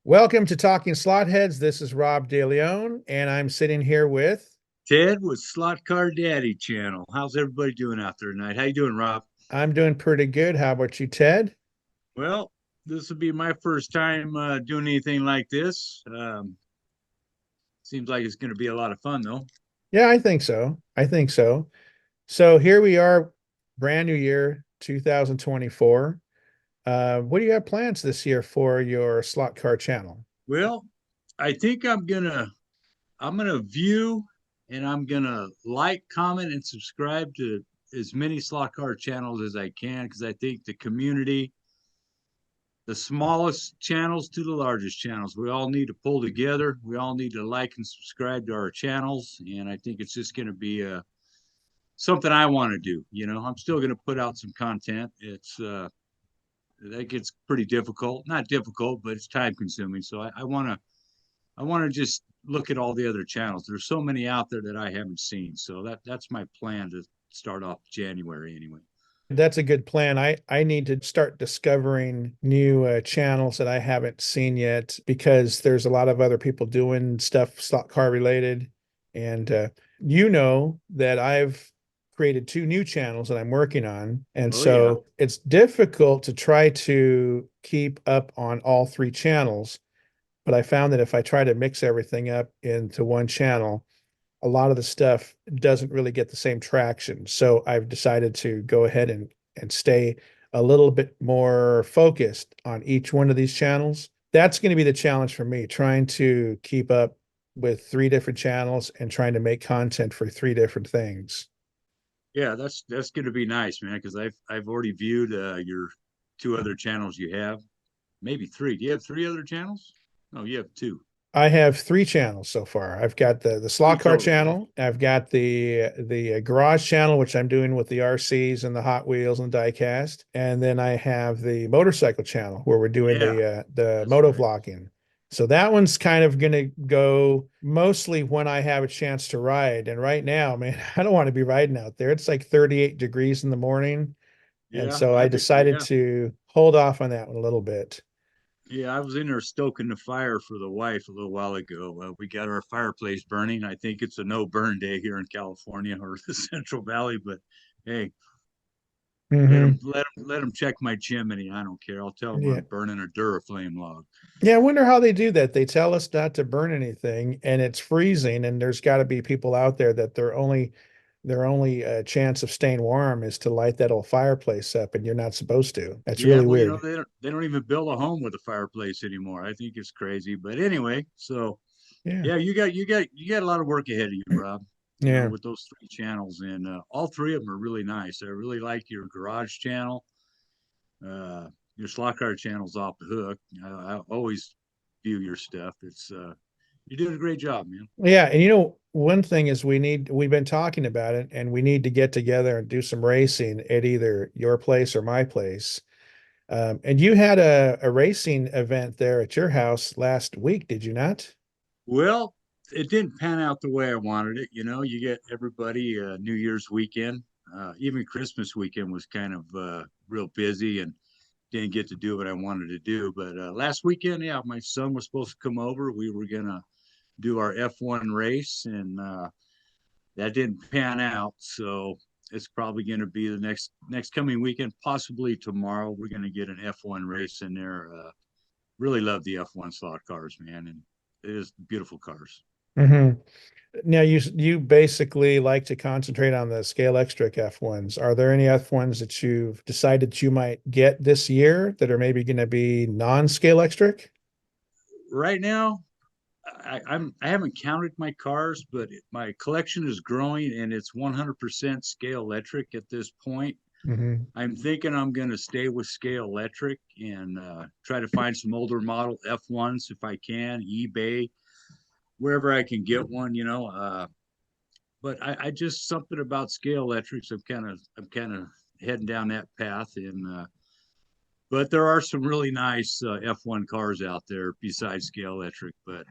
Welcome to Talking Slotheads. This is Rob DeLeon, and I'm sitting here with. Ted with Slot Car Daddy channel. How's everybody doing out there tonight? How you doing, Rob? I'm doing pretty good. How about you, Ted? Well, this will be my first time doing anything like this. Seems like it's going to be a lot of fun, though. Yeah, I think so. I think so. So here we are, brand new year, 2024. What do you have plans this year for your slot car channel? Well, I think I'm gonna view and I'm gonna like, comment, and subscribe to as many Slot Car channels as I can because I think the community, the smallest channels to the largest channels, we all need to pull together. We all need to like and subscribe to our channels, and I think it's just going to be something I want to do. I'm still going to put out some content. That gets pretty difficult. Not difficult, but it's time consuming. So I want to just look at all the other channels. There's so many out there that I haven't seen. So that's my plan to start off January anyway. That's a good plan. I need to start discovering new channels that I haven't seen yet because there's a lot of other people doing stuff slot car related. And you know that I've created two new channels that I'm working on. And Oh yeah. so it's difficult to try to keep up on all three channels. But I found that if I try to mix everything up into one channel, a lot of the stuff doesn't really get the same traction. So I've decided to go ahead and stay a little bit more focused on each one of these channels. That's going to be the challenge for me, trying to keep up with three different channels and trying to make content for three different things. Yeah, that's going to be nice, man, because I've already viewed your two other channels you have. Maybe three. Do you have three other channels? No, you have two. I have three channels so far. I've got the Two slot car total. Okay. channel. I've got the garage channel, which I'm doing with the RCs and the Hot Wheels and diecast, and then I have the motorcycle channel where we're doing Yeah, the that's moto right. vlogging. So that one's kind of going to go mostly when I have a chance to ride. And right now, man, I don't want to be riding out there. It's like 38 degrees in the morning, and Yeah, so I decided yeah, to hold off on that one a little bit. yeah. I was in there stoking the fire for the wife a little while ago. We got our fireplace burning. I think it's a no burn day here in California or the Central Valley, but hey, let them Hmm. let them let them check my chimney. I don't care. I'll tell them Yeah. I'm burning a Duraflame log. Yeah, I wonder how they do that. They tell us not to burn anything and it's freezing and there's got to be people out there that their only chance of staying warm is to light that old fireplace up and you're not supposed to. That's Yeah, really well, weird. they don't even build a home with a fireplace anymore. I think it's crazy. But anyway, so Yeah. yeah, you got a lot of work ahead of you, Rob. Yeah. With those three channels, and all three of them are really nice. I really like your garage channel. Uh, your slot car channel's off the hook. I always view your stuff. You're doing a great job, man. Yeah, and one thing is we've been talking about it and we need to get together and do some racing at either your place or my place. And you had a racing event there at your house last week, did you not? Well, it didn't pan out the way I wanted it. You get everybody New Year's weekend. Even Christmas weekend was kind of real busy and didn't get to do what I wanted to do. But last weekend, yeah, my son was supposed to come over. We were gonna do our F1 race, and that didn't pan out. So it's probably going to be the next coming weekend, possibly tomorrow. We're going to get an F1 race in there. Really love the F1 slot cars, man, and it is beautiful cars. Hmm. Now you basically like to concentrate on the scale extric F1s. Are there any F1s that you've decided you might get this year that are maybe going to be non-scale extric? Right now, I haven't counted my cars, but my collection is growing, and it's 100% scale electric at this point. Hmm. I'm thinking I'm going to stay with scale electric and try to find some older model F1s if I can, eBay, wherever I can get one, but I just something about scale electrics. I'm kind of heading down that path, and but there are some really nice F1 cars out there besides scale electric. But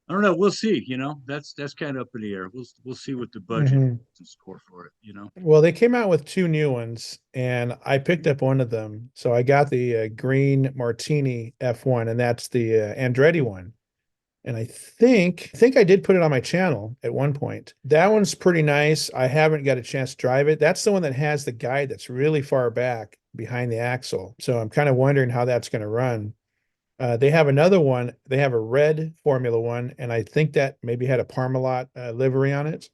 I don't know. We'll see. That's kind of up in the air. We'll see what the budget Hmm. is score for it. Well, they came out with two new ones, and I picked up one of them. So I got the green Martini F1, and that's the Andretti one. And I think I did put it on my channel at one point. That one's pretty nice. I haven't got a chance to drive it. That's the one that has the guide that's really far back behind the axle. So I'm kind of wondering how that's going to run. They have another one. They have a red Formula One, and I think that maybe had a Parmalat livery on it.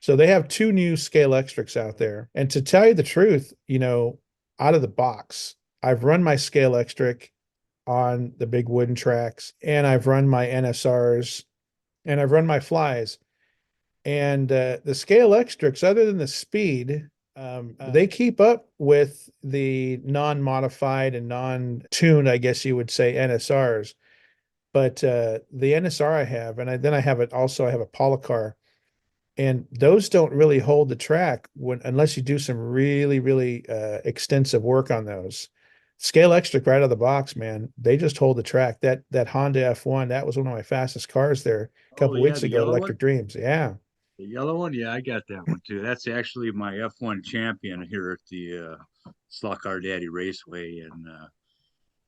So they have two new scale extrics out there. And to tell you the truth, out of the box, I've run my scale extric on the big wooden tracks, and I've run my NSRs, and I've run my flies. And the scale extrics, other than the speed, they keep up with the non-modified and non-tuned, I guess you would say, NSRs. But the NSR I have, and then I have it also, I have a Polycar, and those don't really hold the track unless you do some really, really extensive work on those. Scale Extric right out of the box, man. They just hold the track. That Honda F1, that was one of my fastest cars there a Oh couple yeah, weeks the ago at yellow one. Electric Dreams. Yeah. The yellow one, yeah, I got that one too. That's actually my F1 champion here at the Slot Car Daddy Raceway, and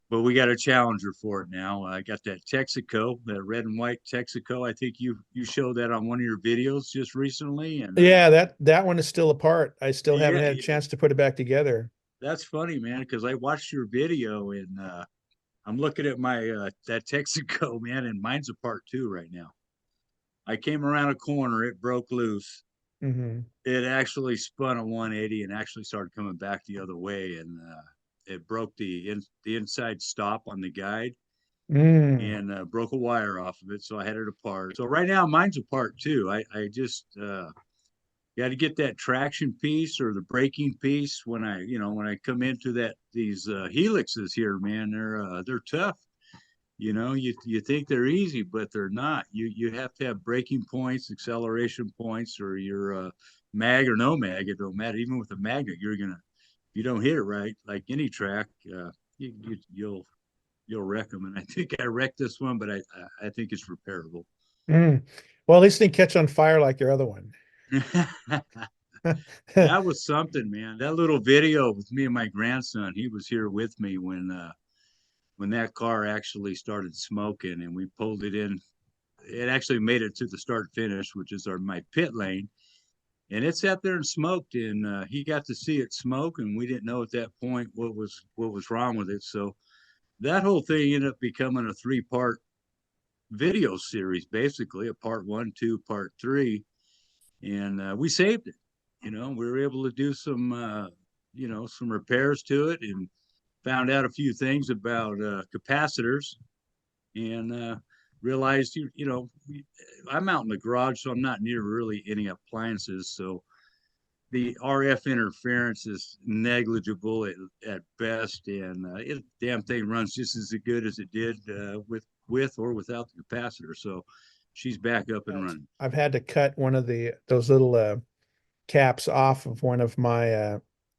but we got a challenger for it now. I got that Texaco, that red and white Texaco. I think you showed that on one of your videos just recently, and Yeah, that one is still apart. I still haven't yeah, had a yeah, chance to put it back together. that's funny, man, because I watched your video and I'm looking at my that Texaco, man, and mine's apart too right now. I came around a corner, it broke loose. Hmm. It actually spun a 180 and actually started coming back the other way, and it broke the inside stop on the guide Mm. and broke a wire off of it. So I had it apart. So right now mine's apart too. I just got to get that traction piece or the braking piece when I come into these helixes here, man. They're tough. You think they're easy, but they're not. You have to have braking points, acceleration points, or your mag or no mag. It don't matter. Even with a magnet, if you don't hit it right, like any track, you'll wreck them. And I think I wrecked this one, but I think it's repairable. Mm. Well, at least it didn't catch on fire like your other one. That was something, man. That little video with me and my grandson. He was here with me when that car actually started smoking, and we pulled it in. It actually made it to the start finish, which is my pit lane, and it sat there and smoked. And he got to see it smoke, and we didn't know at that point what was wrong with it. So that whole thing ended up becoming a three-part video series, basically a part one, two, part three, and we saved it. We were able to do some repairs to it, and found out a few things about capacitors, and realized I'm out in the garage, so I'm not near really any appliances. So the RF interference is negligible at best, and it damn thing runs just as good as it did with or without the capacitor. So she's back up and running. I've had to cut one of those little caps off of one of my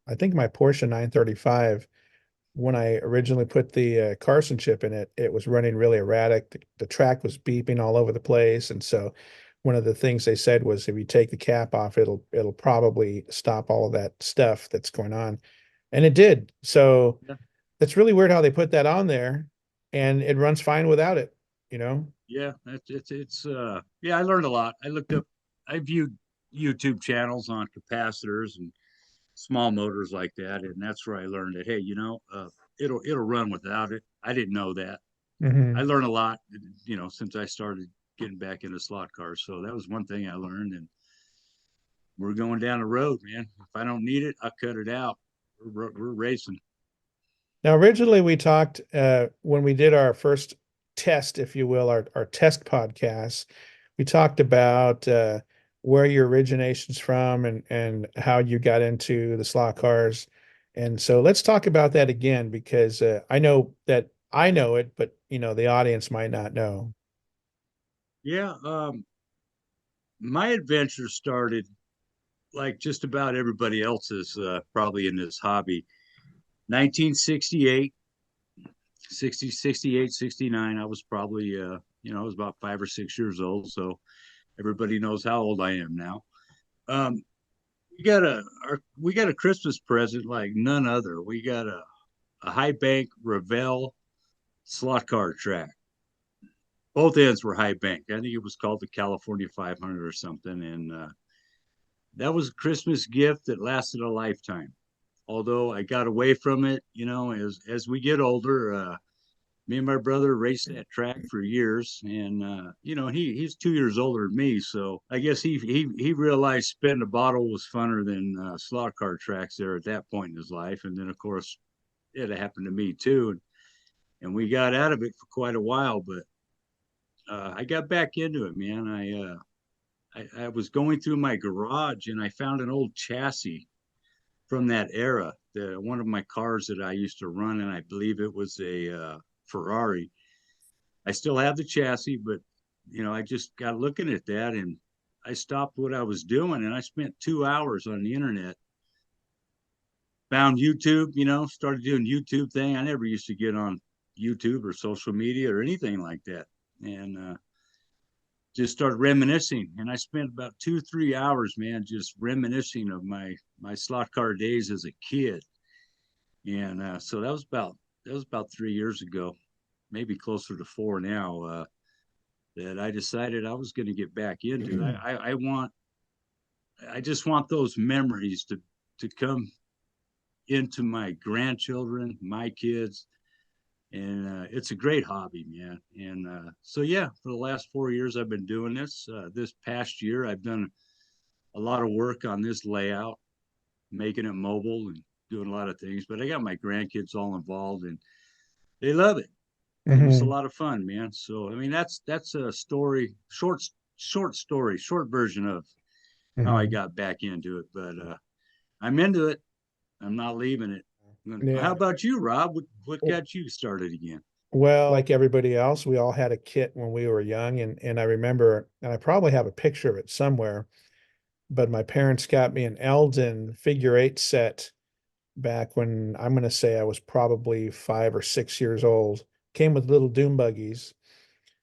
I think my Porsche 935. When I originally put the Carson chip in it, it was running really erratic. The track was beeping all over the place, and so one of the things they said was if you take the cap off, it'll probably stop all of that stuff that's going on, and it did. So Yeah, it's really weird how they put that on there, and it runs fine without it. You know. yeah, it's yeah. I learned a lot. I viewed YouTube channels on capacitors and small motors like that, and that's where I learned that hey, it'll run without it. I didn't know that. I Hmm. learned a lot, since I started getting back into slot cars. So that was one thing I learned, and we're going down the road, man. If I don't need it, I'll cut it out. We're racing. Now, originally we talked when we did our first test, if you will, our test podcast. We talked about where your origination's from and how you got into the slot cars. And so let's talk about that again because I know that I know it, but the audience might not know. Yeah, my adventure started like just about everybody else's, probably in this hobby. 1968, 60, 68, 69. I was probably I was about 5 or 6 years old. So everybody knows how old I am now. Um, we got a Christmas present like none other. We got a high bank Revell slot car track. Both ends were high bank. I think it was called the California 500 or something. And that was a Christmas gift that lasted a lifetime. Although I got away from it, as we get older, me and my brother raced that track for years, and he's 2 years older than me, so I guess he realized spitting a bottle was funner than slot car tracks there at that point in his life, and then of course it happened to me too, and we got out of it for quite a while, but I got back into it, man. I was going through my garage and I found an old chassis from that era. One of my cars that I used to run, and I believe it was a Ferrari. I still have the chassis, but I just got looking at that and I stopped what I was doing and I spent 2 hours on the internet. Found YouTube, started doing YouTube thing. I never used to get on YouTube or social media or anything like that. And just started reminiscing. And I spent about 2, 3 hours, man, just reminiscing of my slot car days as a kid. And so that was about 3 years ago, maybe closer to four now. That I decided I was going to get back into. I just want those memories to come into my grandchildren, my kids, and it's a great hobby, man. And so yeah, for the last 4 years I've been doing this. This past year I've done a lot of work on this layout, making it mobile and doing a lot of things. But I got my grandkids all involved, and they love it. And it's a Mhm. lot of fun, man. So I mean, that's a story, short story, short version of how I Mhm. got back into it. But I'm into it. I'm not leaving it. How Yeah. about you, Rob? What got you started again? Well, like everybody else, we all had a kit when we were young, and I remember, and I probably have a picture of it somewhere, but my parents got me an Eldon figure eight set back when I'm going to say I was probably 5 or 6 years old. Came with little doom buggies.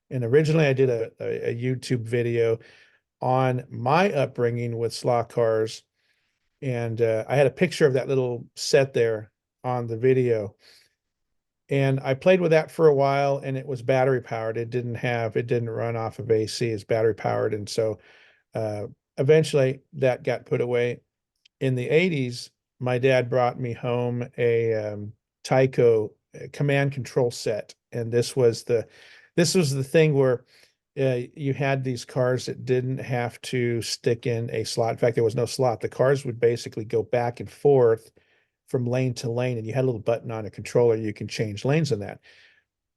And originally I did a YouTube video on my upbringing with slot cars. And I had a picture of that little set there on the video. And I played with that for a while and it was battery powered. It didn't run off of AC, it's battery powered. And so uh, eventually that got put away. In the 80s, my dad brought me home a Tyco command control set. And this was the thing where you had these cars that didn't have to stick in a slot. In fact, there was no slot. The cars would basically go back and forth from lane to lane, and you had a little button on a controller. You can change lanes in that.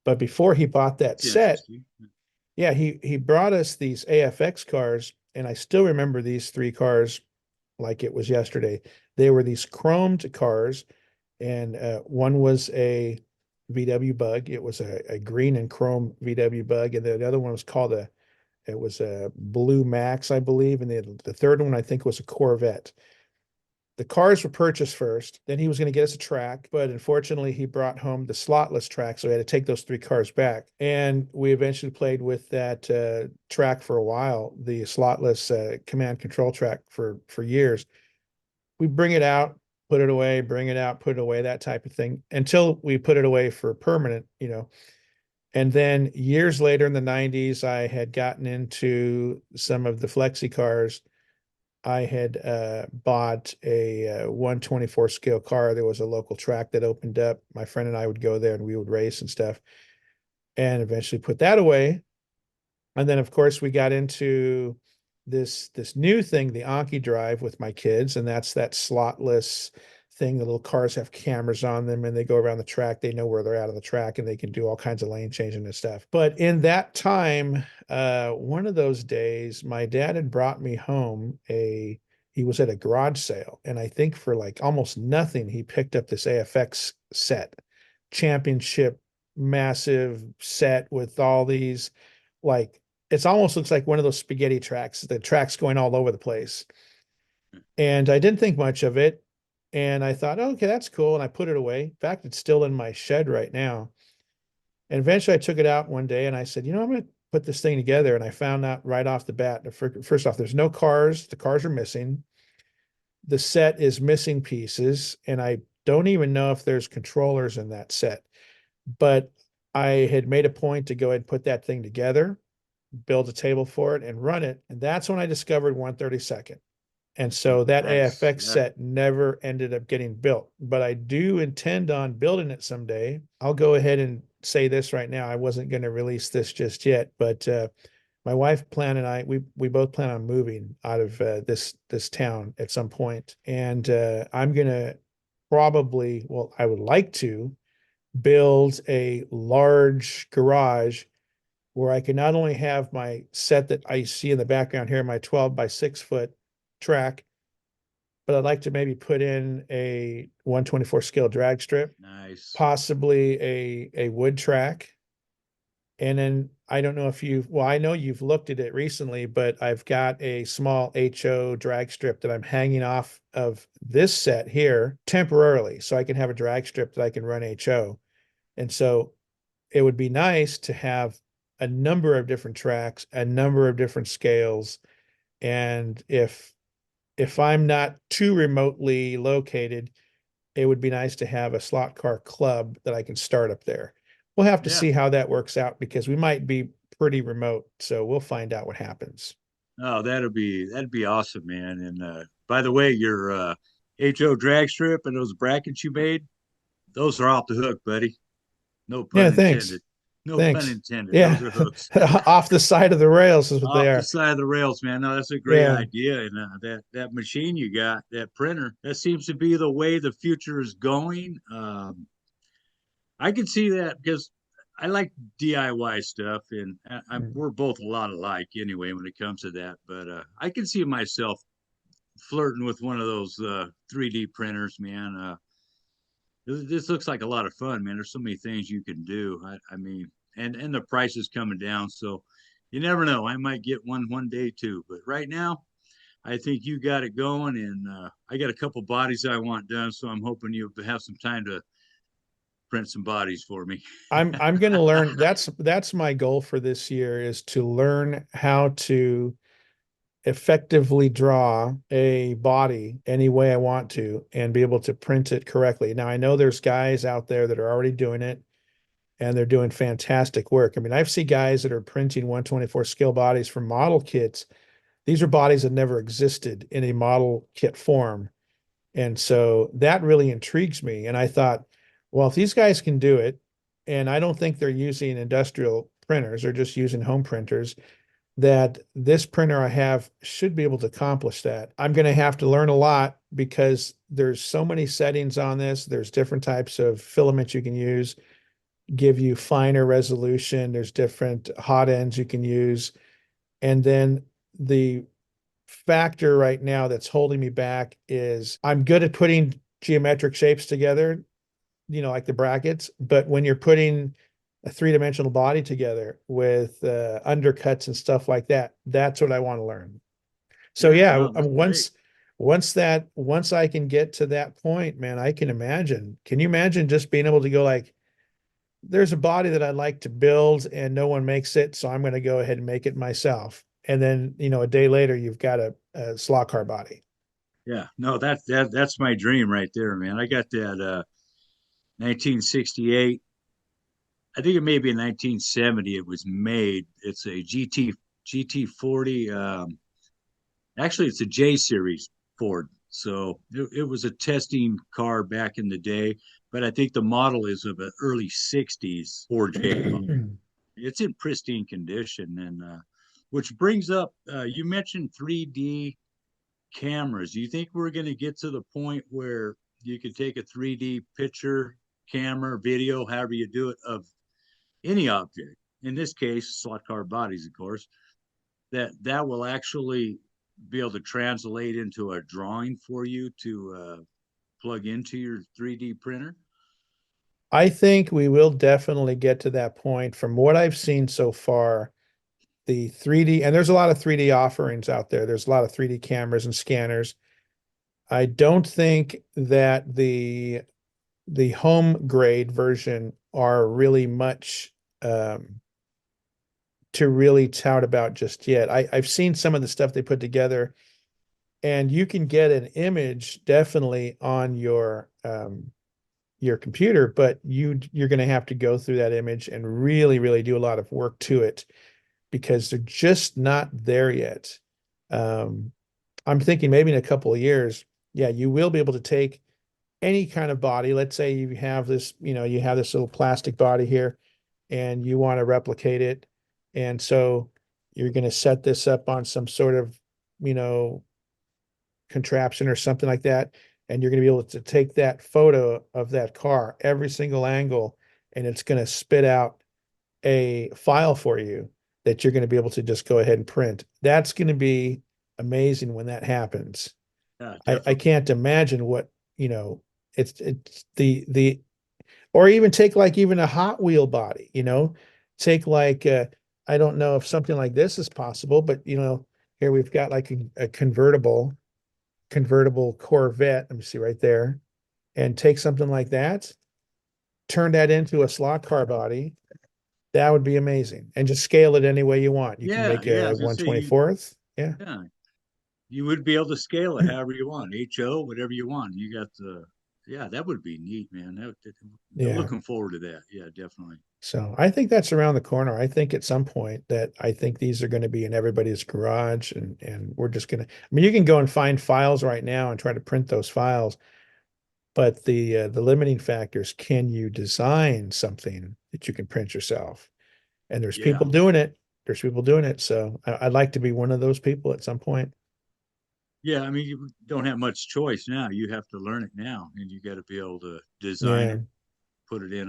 But before he bought that It's set, interesting. yeah, he brought us these AFX cars, and I still remember these three cars like it was yesterday. They were these chromed cars, and one was a VW Bug. It was a green and chrome VW Bug, and the other one was called it was a Blue Max, I believe, and the third one I think was a Corvette. The cars were purchased first. Then he was going to get us a track, but unfortunately, he brought home the slotless track, so we had to take those three cars back. And we eventually played with that track for a while, the slotless command control track for years. We bring it out, put it away, bring it out, put it away, that type of thing, until we put it away for permanent. And then years later in the 90s, I had gotten into some of the flexi cars. I had bought a 124 scale car. There was a local track that opened up. My friend and I would go there and we would race and stuff, and eventually put that away. And then, of course, we got into this new thing, the Anki Drive, with my kids, and that's that slotless thing. The little cars have cameras on them, and they go around the track. They know where they're out of the track, and they can do all kinds of lane changing and stuff. But in that time, one of those days, my dad had brought me home a. He was at a garage sale, and I think for like almost nothing, he picked up this AFX set, championship, massive set with all these like it almost looks like one of those spaghetti tracks, the tracks going all over the place. And I didn't think much of it. And I thought, oh, okay, that's cool. And I put it away. In fact, it's still in my shed right now. And eventually I took it out one day and I said, I'm going to put this thing together, and I found out right off the bat, first off, there's no cars. The cars are missing. The set is missing pieces, and I don't even know if there's controllers in that set. But I had made a point to go ahead and put that thing together, build a table for it, and run it. And that's when I discovered 132nd. And so that Nice. AFX Yeah. set never ended up getting built, but I do intend on building it someday. I'll go ahead and say this right now. I wasn't going to release this just yet, but my wife plan and I, we both plan on moving out of this town at some point, and I'm gonna probably, well, I would like to build a large garage where I can not only have my set that I see in the background here, my 12 by 6 foot track, but I'd like to maybe put in a 124 scale drag strip, Nice. possibly a wood track. And then I don't know if you've, well, I know you've looked at it recently, but I've got a small HO drag strip that I'm hanging off of this set here temporarily, so I can have a drag strip that I can run HO. And so it would be nice to have a number of different tracks, a number of different scales. And if I'm not too remotely located, it would be nice to have a slot car club that I can start up there. We'll have to Yeah. see how that works out because we might be pretty remote. So we'll find out what happens. Oh, that'd be awesome, man. And by the way, your HO drag strip and those brackets you made, those are off the hook, buddy. No Yeah, pun thanks. intended. No pun Thanks. intended. Those Yeah. are hooks. Off the side of the rails is what they Off the are. side of the rails, man. No, that's a great Yeah. idea. And that machine you got, that printer, that seems to be the way the future is going. I can see that because I like DIY stuff, and we're both a lot alike anyway when it comes to that. But I can see myself flirting with one of those 3D printers, man. This looks like a lot of fun, man. There's so many things you can do. I mean, and the price is coming down, so you never know. I might get one day too. But right now, I think you got it going, and I got a couple bodies I want done, so I'm hoping you have some time to print some bodies for me. I'm going to learn. That's my goal for this year is to learn how to effectively draw a body any way I want to and be able to print it correctly. Now I know there's guys out there that are already doing it and they're doing fantastic work. I mean, I've seen guys that are printing 124 scale bodies from model kits. These are bodies that never existed in a model kit form. And so that really intrigues me. And I thought, well, if these guys can do it, and I don't think they're using industrial printers, they're just using home printers, that this printer I have should be able to accomplish that. I'm going to have to learn a lot because there's so many settings on this. There's different types of filaments you can use, give you finer resolution. There's different hot ends you can use. And then the factor right now that's holding me back is I'm good at putting geometric shapes together, like the brackets, but when you're putting a three-dimensional body together with undercuts and stuff like that, that's what I want to learn. So Yeah, yeah, no, that's great. once I can get to that point, man, I can imagine. Can you imagine just being able to go like, there's a body that I'd like to build and no one makes it, so I'm going to go ahead and make it myself. And then, a day later, you've got a slot car body. Yeah, no, that's my dream right there, man. I got that 1968. I think it may be in 1970. It was made. It's a GT40. Actually, it's a J series Ford. So it was a testing car back in the day, but I think the model is of an early 60s Ford J model. It's in pristine condition. And which brings up, you mentioned 3D cameras. Do you think we're going to get to the point where you could take a 3D picture, camera, video, however you do it, of any object? In this case, slot car bodies, of course. That will actually be able to translate into a drawing for you to plug into your 3D printer. I think we will definitely get to that point. From what I've seen so far, the 3D, and there's a lot of 3D offerings out there. There's a lot of 3D cameras and scanners. I don't think that the home grade version are really much to really tout about just yet. I've seen some of the stuff they put together, and you can get an image definitely on your computer, but you're going to have to go through that image and really, really do a lot of work to it because they're just not there yet. Um, I'm thinking maybe in a couple of years, yeah, you will be able to take any kind of body. Let's say you have this, you have this little plastic body here and you want to replicate it. And so you're going to set this up on some sort of, you know, contraption or something like that. And you're going to be able to take that photo of that car, every single angle, and it's going to spit out a file for you that you're going to be able to just go ahead and print. That's going to be amazing when that happens. Yeah, I definitely. can't imagine what, it's the or even take like even a Hot Wheel body, take like I don't know if something like this is possible, but here we've got like a convertible Corvette. Let me see right there, and take something like that, turn that into a slot car body. That would be amazing, and just scale it any way you want. You can Yeah, make yeah. I a was gonna say 1/24th. Yeah, yeah, you would be able to scale it however you want, HO, whatever you want. You got the, yeah, that would be neat, man. I'm yeah. looking forward to that. Yeah, definitely. So I think that's around the corner. I think at some point that I think these are going to be in everybody's garage, and we're just gonna. I mean, you can go and find files right now and try to print those files, but the limiting factor is, can you design something that you can print yourself? And there's Yeah, people doing it. There's people doing it. So I'd like to be one of those people at some point. yeah. I mean, you don't have much choice now. You have to learn it now, and you got to be able to design Yeah. it, put it in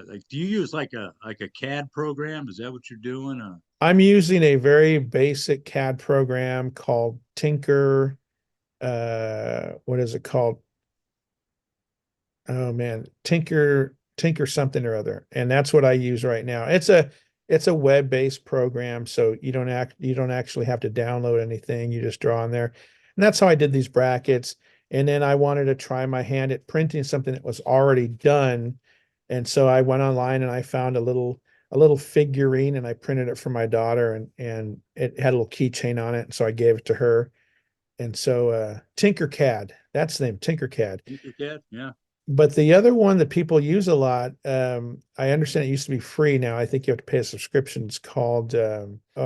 like. Do you use like a CAD program? Is that what you're doing? I'm using a very basic CAD program called Tinker. What is it called? Oh man, Tinker something or other. And that's what I use right now. It's a web-based program, so you don't actually have to download anything. You just draw on there. And that's how I did these brackets. And then I wanted to try my hand at printing something that was already done. And so I went online and I found a little figurine and I printed it for my daughter, and it had a little keychain on it. And so I gave it to her. And so Tinkercad, that's the name, Tinkercad. CAD? Yeah. But the other one that people use a lot, I understand it used to be free. Now I think you have to pay a subscription. It's called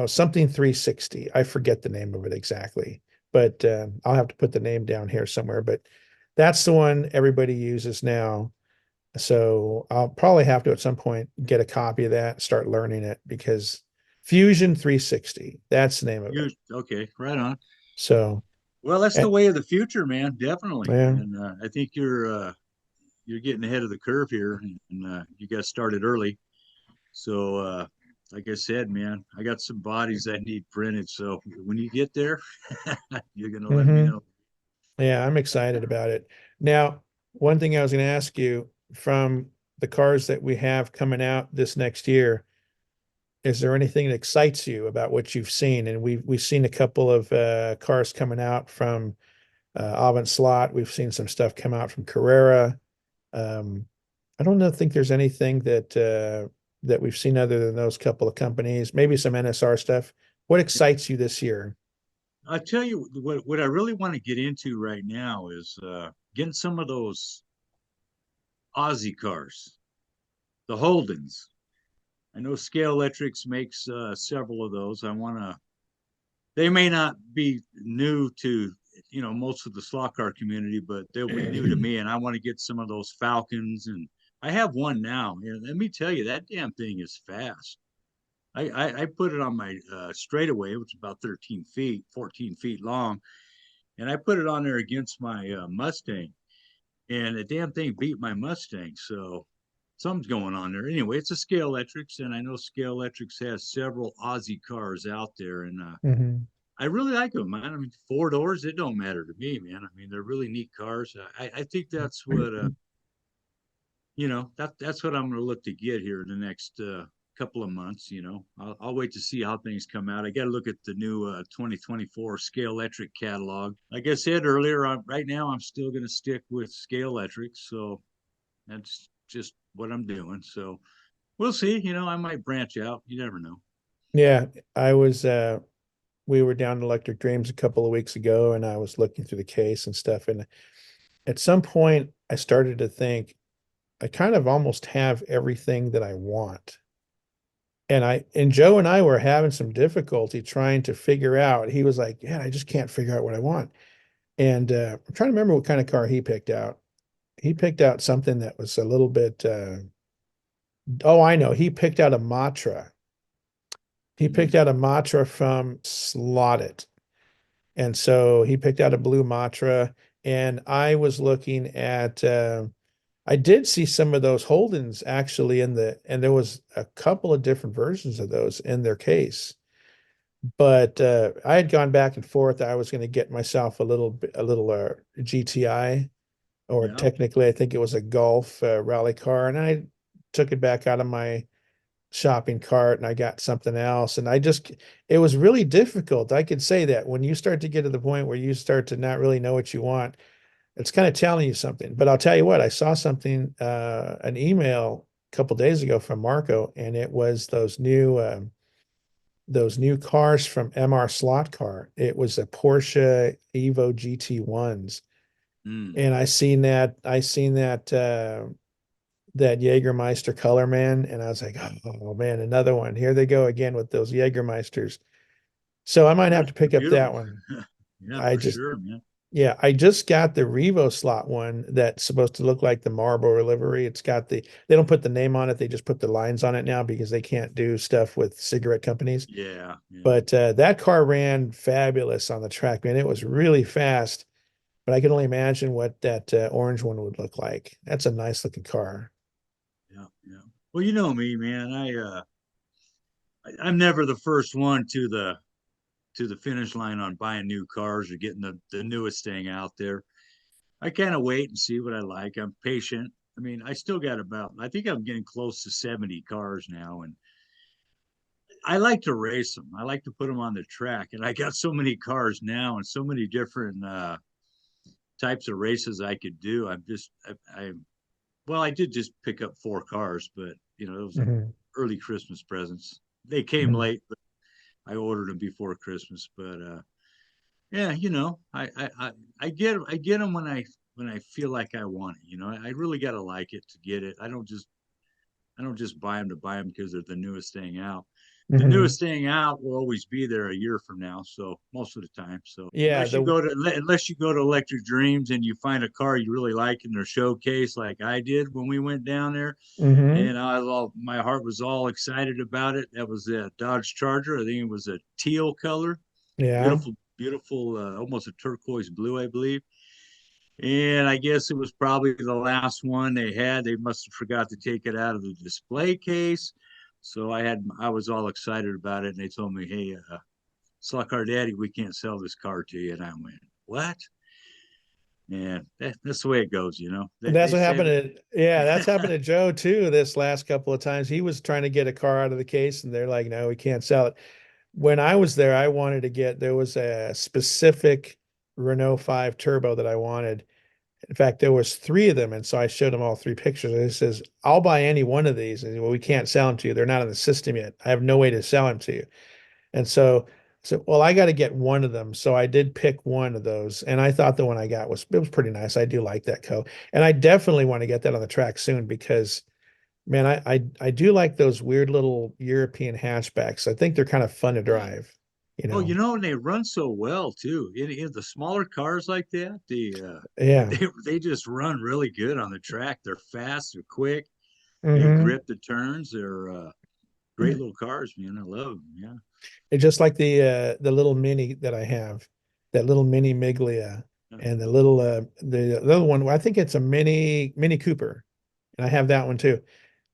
something 360. I forget the name of it exactly, but I'll have to put the name down here somewhere. But that's the one everybody uses now. So I'll probably have to at some point get a copy of that, start learning it, because Fusion 360, that's the name of it. Okay, right on. So, Well, that's the eh, way of the future, man. Definitely. yeah. And I think you're getting ahead of the curve here, and you got started early. So, like I said, man, I got some bodies that need printed. So when you get there, you're gonna let me hmm know. Yeah, I'm excited about it. Now, one thing I was going to ask you, from the cars that we have coming out this next year, is there anything that excites you about what you've seen? And we've seen a couple of cars coming out from Avant Slot. We've seen some stuff come out from Carrera. Um, I don't know, think there's anything that we've seen other than those couple of companies. Maybe some NSR stuff. What excites you this year? I tell you what I really want to get into right now is getting some of those Aussie cars, the Holdens. I know Scale Electrics makes several of those. I want to. They may not be new to most of the slot car community, but they'll be new to me. And I want to get some of those Falcons, and I have one now. And let me tell you, that damn thing is fast. I put it on my straightaway, which is about 13 feet, 14 feet long, and I put it on there against my Mustang, and the damn thing beat my Mustang. So something's going on there. Anyway, it's a Scale Electrics, and I know Scale Electrics has several Aussie cars out there, and Mhm. I really like them, man. I mean, four doors, it don't matter to me, man. I mean, they're really neat cars. I think that's what that's what I'm going to look to get here in the next couple of months. I'll wait to see how things come out. I got to look at the new 2024 Scale Electric catalog. Like I said earlier, right now I'm still going to stick with Scale Electric, so that's just what I'm doing. So we'll see. I might branch out. You never know. Yeah, I was we were down in Electric Dreams a couple of weeks ago and I was looking through the case and stuff. And at some point I started to think I kind of almost have everything that I want. And Joe and I were having some difficulty trying to figure out. He was like, "Yeah, I just can't figure out what I want." And I'm trying to remember what kind of car he picked out. He picked out something that was a little bit oh, I know. He picked out a Matra. He picked Mm, out a Matra from Slotted. And so he picked out a blue Matra. And I was looking at I did see some of those Holdens actually and there was a couple of different versions of those in their case. But I had gone back and forth. I was going to get myself a little GTI, or yeah. technically, I think it was a Golf rally car, and I took it back out of my shopping cart and I got something else. And it was really difficult. I could say that when you start to get to the point where you start to not really know what you want, it's kind of telling you something. But I'll tell you what, I saw something, an email a couple days ago from Marco, and it was those new cars from MR Slot Car. It was a Porsche Evo GT1s. Mm. And I seen that Jägermeister color, man, and I was like, oh man, another one. Here they go again with those Jägermeisters. So I might have They're, to they're pick up that beautiful. one. Yeah, I for just sure, man. Yeah, I just got the Revo slot one that's supposed to look like the Marlboro livery. They don't put the name on it, they just put the lines on it now because they can't do stuff with cigarette companies. Yeah, yeah. But that car ran fabulous on the track, man. It was really fast, but I can only imagine what that orange one would look like. That's a nice looking car. Yeah, yeah. Well, you know me, man. I'm never the first one to the finish line on buying new cars or getting the newest thing out there. I kind of wait and see what I like. I'm patient. I mean, I still got I think I'm getting close to 70 cars now, and I like to race them. I like to put them on the track, and I got so many cars now and so many different types of races I could do. Well, I did just pick up 4 cars, but those are Mhm. early Christmas presents. They came Mhm. late, but I ordered them before Christmas. But yeah, I get them when I feel like I want it. I really got to like it to get it. I don't just buy them to buy them because they're the newest thing out. The Mhm. newest thing out will always be there a year from now, so most of the time. So Yeah, unless you go to Electric Dreams and you find a car you really like in their showcase, like I did when we went down there, mhm. and my heart was all excited about it. That was a Dodge Charger. I think it was a teal color, Yeah. beautiful, beautiful, almost a turquoise blue, I believe. And I guess it was probably the last one they had. They must have forgot to take it out of the display case. So I was all excited about it, and they told me, "Hey, Slot Car Daddy, we can't sell this car to you." And I went, "What?" And that's the way it goes, you know. That's They what say, happened that's happened to Joe too this last couple of times. He was trying to get a car out of the case and they're like, no, we can't sell it. When I was there, there was a specific Renault 5 Turbo that I wanted. In fact, there was three of them. And so I showed him all three pictures. And he says, I'll buy any one of these. And well, we can't sell them to you. They're not in the system yet. I have no way to sell them to you. And so well, I got to get one of them. So I did pick one of those, and I thought the one I got was pretty nice. I do like that coat, and I definitely want to get that on the track soon because man, I do like those weird little European hatchbacks. I think they're kind of fun to yeah. drive, you Oh, know. and they run so well too. In the smaller cars like that, Yeah. they just run really good on the track. They're fast, they're quick, they Hmm. grip the turns. They're great little cars, man. I love them. Yeah. It's just like the little mini that I have, that little mini Miglia, and the other one. I think it's a Mini Cooper, and I have that one too.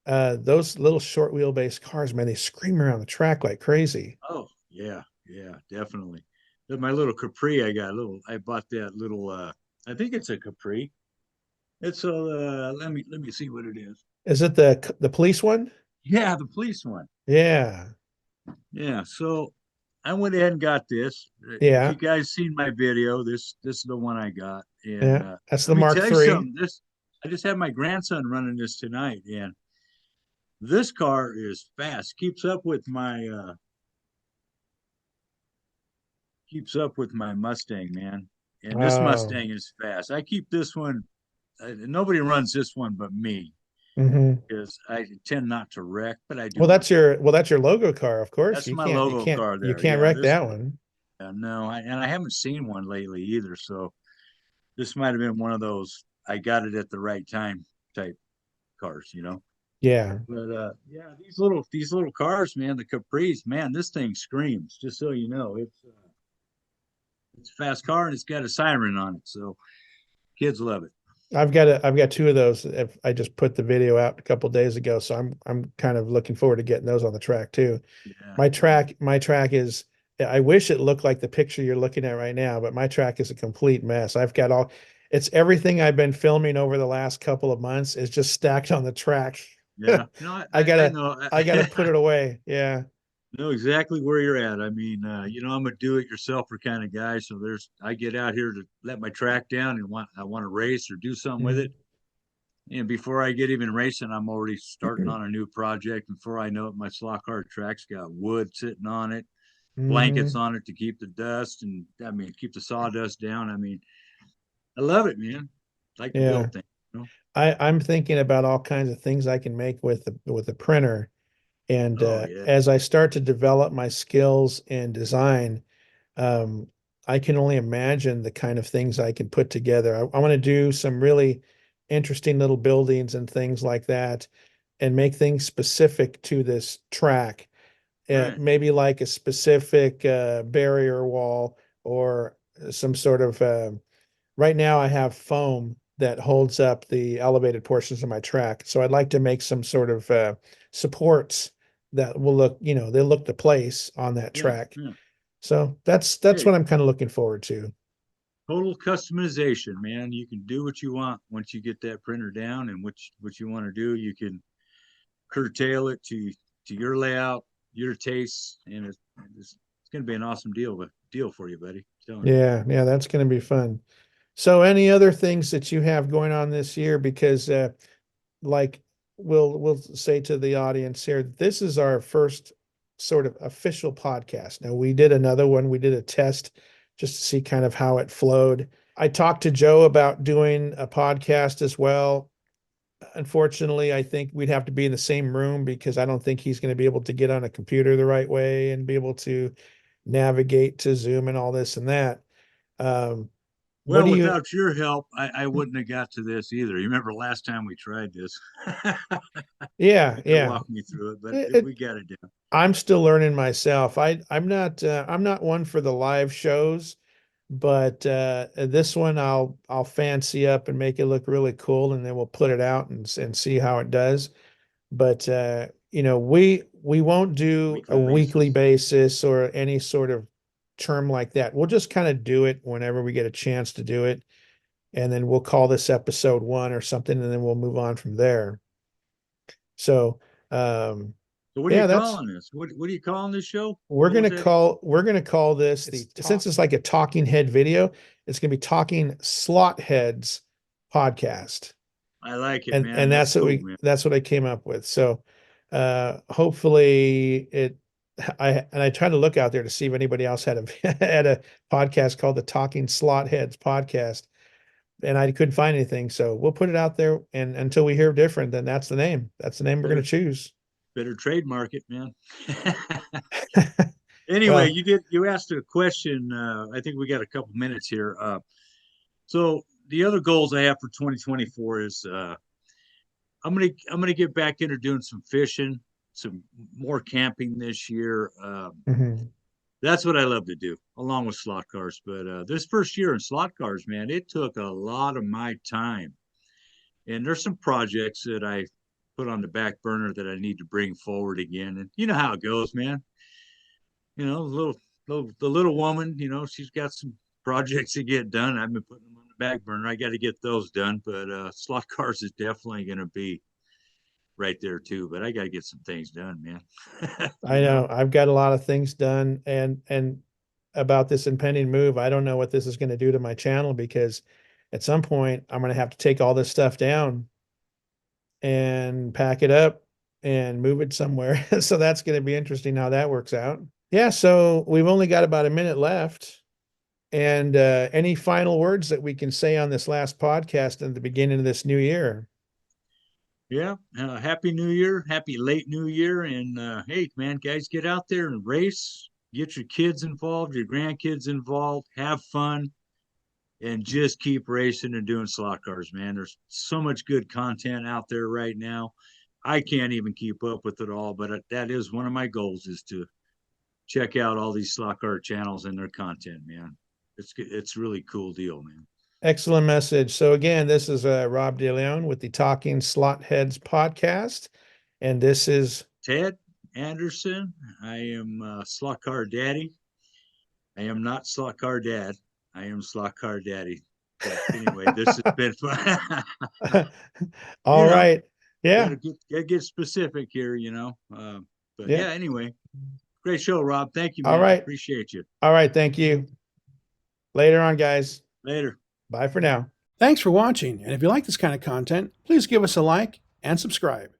Those little short wheelbase cars, man, they scream around the track like crazy. Oh, yeah, yeah, definitely. My little Capri, I bought that little I think it's a Capri. It's a let me see what it is. Is it the police one? Yeah, the police one. Yeah. Yeah, so I went ahead and got this. If you Yeah. guys seen my video, this is the one I got. And Yeah. That's the let me Mark tell you III. something. This I just had my grandson running this tonight, and this car is fast. Keeps up with my keeps up with my Mustang, man. And this Oh, Mustang is fast. I keep this one. Nobody runs this one but me hmm. because I tend not to wreck, but I do Well, want to. that's your logo car, of course. That's my logo car You there. can't Yeah, wreck this. that one. No, and I haven't seen one lately either. So this might have been one of those I got it at the right time type cars, you know. Yeah. But yeah, these little cars, man, the Caprice, man, this thing screams. Just so you know, it's a fast car and it's got a siren on it, so kids love it. I've got two of those. If I just put the video out a couple days ago, so I'm kind of looking forward to getting those on the track too. Yeah, yeah, My track is I wish it looked like the picture you're looking at right now, but my track is a complete mess. I've got all it's everything I've been filming over the last couple of months is just stacked on the track. yeah. No, I, I I gotta know. I gotta put it away. Yeah. Know exactly where you're at. I mean, I'm a do-it-yourselfer kind of guy, so I get out here to let my track down and I want to race or do something with Mhm. it. And before I get even racing, I'm already starting on a new project. Before I know it, my slot car track's got wood sitting on it, blankets Mhm. on it to keep the dust and I mean keep the sawdust down. I mean, I love it, man. I like to Yeah. build things, you know? I'm thinking about all kinds of things I can make with the printer. And Oh yeah. as I start to develop my skills in design, um, I can only imagine the kind of things I can put together. I want to do some really interesting little buildings and things like that, and make things specific to this track. Right. Maybe like a specific barrier wall or some sort of. Right now, I have foam that holds up the elevated portions of my track. So I'd like to make some sort of supports that will look, they'll look to place on that Yeah. track. Yeah. So that's Hey, what I'm kind of looking forward to. total customization, man. You can do what you want once you get that printer down and what you want to do. You can curtail it to your layout, your tastes, and it's going to be an awesome deal for you, buddy. I'm telling you. Yeah, yeah, that's going to be fun. So any other things that you have going on this year? Because like we'll say to the audience here, this is our first sort of official podcast. Now we did another one, we did a test just to see kind of how it flowed. I talked to Joe about doing a podcast as well. Unfortunately, I think we'd have to be in the same room because I don't think he's going to be able to get on a computer the right way and be able to navigate to Zoom and all this and that. Um, what Well, do you, without your help, I wouldn't have got to this either. You remember last time we tried this? yeah, You had to yeah. walk me through it, but It, we it, got it down. I'm still learning myself. I'm not one for the live shows, but this one I'll fancy up and make it look really cool, and then we'll put it out and see how it does. But we won't do a Weekly weekly basis. basis or any sort of term like that. We'll just kind of do it whenever we get a chance to do it, and then we'll call this episode one or something, and then we'll move on from there. So, um, So what are you yeah, that's calling this? What are you calling this show? What was that? we're gonna call this since it's like a talking head video, it's gonna be talking slot heads podcast. I like it, And man. That's cool, man. that's what I came up with. So hopefully I tried to look out there to see if anybody else had a had a podcast called the Talking Slot Heads podcast, and I couldn't find anything. So we'll put it out there, and until we hear different, then that's the name. That's the name we're gonna Better choose. better trademark it, man. Anyway, Well, you asked a question. I think we got a couple minutes here. So the other goals I have for 2024 is I'm gonna get back into doing some fishing, some more camping this year. mhm. That's what I love to do, along with slot cars. But this first year in slot cars, man, it took a lot of my time. And there's some projects that I put on the back burner that I need to bring forward again. And you know how it goes, man. The little woman, she's got some projects to get done. I've been putting them on the back burner. I got to get those done. But slot cars is definitely going to be right there too. But I got to get some things done, man. I know I've got a lot of things done, and about this impending move, I don't know what this is going to do to my channel because at some point I'm going to have to take all this stuff down and pack it up and move it somewhere. So that's going to be interesting how that works out. Yeah, so we've only got about a minute left. And any final words that we can say on this last podcast and the beginning of this new year? Yeah. Happy New Year. Happy late New Year. And hey, man, guys, get out there and race. Get your kids involved, your grandkids involved. Have fun, and just keep racing and doing slot cars, man. There's so much good content out there right now. I can't even keep up with it all, but that is one of my goals, is to check out all these slot car channels and their content, man. It's really cool deal, man. Excellent message. So again, this is Rob DeLeon with the Talking Slot Heads podcast, and this is Ted Anderson. I am slot car daddy. I am not slot car dad. I am slot car daddy. But anyway, this has been fun. all right. Yeah. Gotta get specific here, but Yeah. yeah, anyway, great show, Rob. Thank you, All man. right. Appreciate you. All right. Thank you. Later on, guys. Later. Bye for now. Thanks for watching. And if you like this kind of content, please give us a like and subscribe.